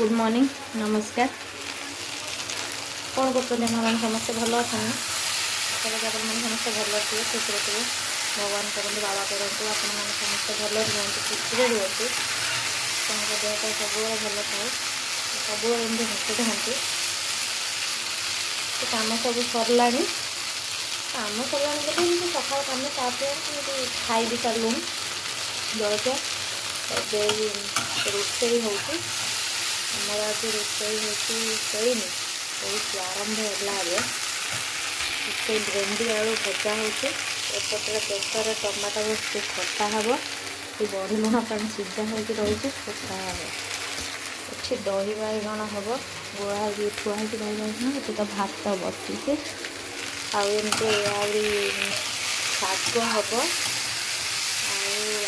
Good morning नमस्कार कौन करते समस्ते भल अच्छा समस्ते भल थे खुशी थे भगवान करते बाबा करते समस्ते भल रुहतु खुशी रुहतु देह तो सब भल थाए सब एमती हसी थाती कम सब सरला कम सरला सका कम तापर खाई भी सारूँ जलचा रोषे होमर आज रोषे होनी बहुत आरंभ है से भेंडी आलू भजा होपटे प्रेसर टमाटो बस खटा हम ये बड़ी लुण पानी सीझा होगी रही खटा हम ये दही बाइगण हम गोड़ा थुआ दही बाइगण ये तो भात बसी आमती शाग हम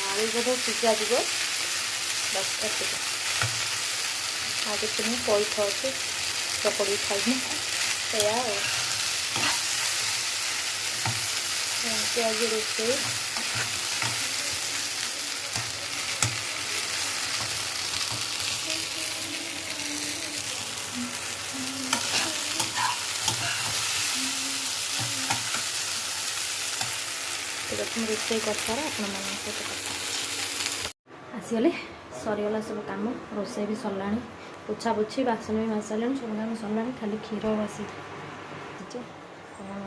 आलू बोध सीझा जी बस आ किसी नहीं पैठ अच्छे चकड़ी खाई या आज रोषे प्रथम रोषे कर आसीगले सरीगला सब कम रोषे भी सरला पोछा पोछी बासन भी मार सारे सब कम सरला खाली क्षीर बसी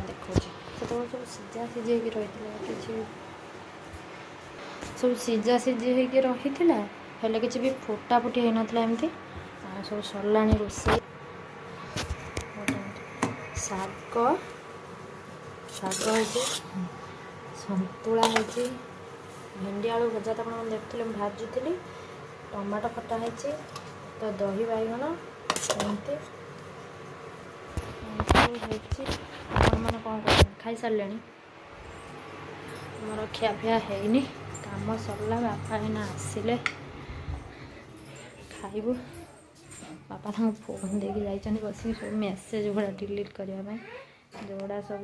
देखा से सब सीझा सीझे रही कि सब सीझा सीझी रही है किसी भी फुटा फुटी हो नाला एमती सब सरला रोषे शाग शाग हो संतुला हो भेंडी आलू भजा तो आप देखते भाजुली टमाटो खटा है तो दही बाइगण एमती मैंने कौन कर खाई सारे मोर खियापिया है कम सरला बापा है आसिले खाइबू बापा फोन देके जाइए बस सब मेसेज गुड़ा डिलीट करने जोड़ा सब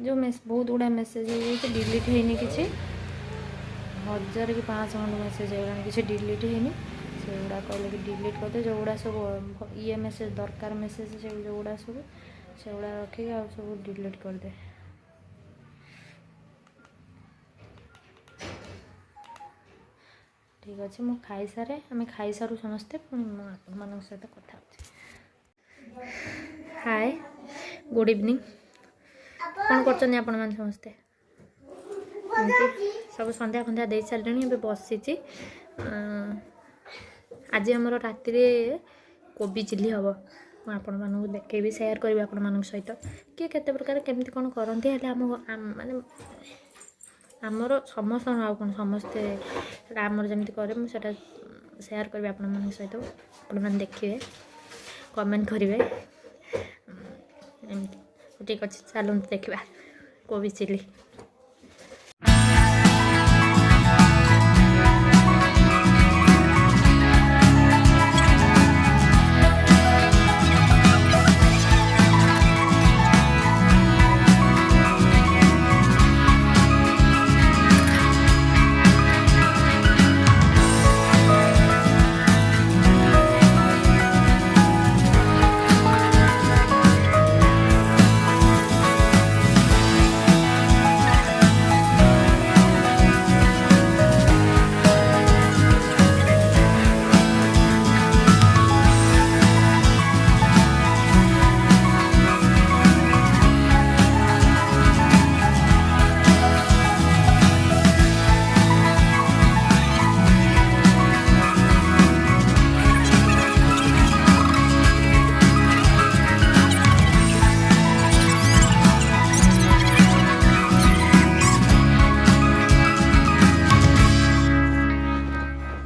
जो बहुत गुड़ा मेसेज हो डिलीट होनी कि 1000 कि 500 खंड मेसेज होगा कि डिलीट होनी से गुड़ा कहले कि डिलीट करदे जो गुड़ा सब ये मेसेज दरकार मेसेज से जो गुड़ा सब से गुड़ा रखिक आ सब डिलीट करदे ठीक अच्छे मु खाई सारे आम खाई सारू समस्ते पुणी मान सहित कथा हाय गुड इवनिंग कौन कर आपण मैंने समस्ते सब संध्या फंध्या दे सारे बसी आज आमर राति कोबी चिल्ली हम आपण मानक देखेबी शेयर करी आपण मान सहित किए केते प्रकार केमती कौन करती है माने आमर समस्त कौन समस्ते आमर जमी करे मुझे शेयर करी आपण मान सहित आपण मैंने देखिए कमेंट करेंगे एमती ठीक अच्छे चलते देखा कोबी चिल्ली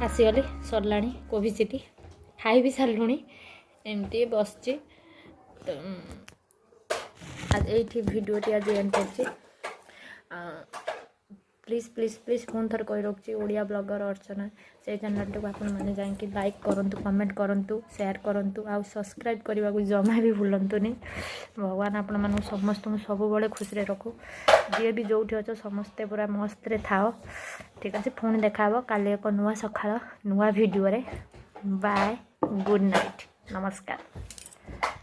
आसीगली सरला कोबी चिल्ली खाई भी सारूँ एमती बस तो आज ये भिडियोटी आज एंड कर प्लीज प्लीज प्लीज फोन थर कही रखी ओडिया ब्लॉगर अर्चना से चैनल को आप जाकि लाइक करूँ कमेंट करूँ शेयर करूँ आ सब्सक्राइब करने को जमा भी भूलतुनि भगवान आपण मानू समस्त सब बड़े खुशी रखू जी भी जो अच्छे समस्ते पूरा मस्त रे थाओ ठीक है पुणी देखा काली एक नुआ सकाळ नुआ भिडियो रे बाय गुड नाइट नमस्कार।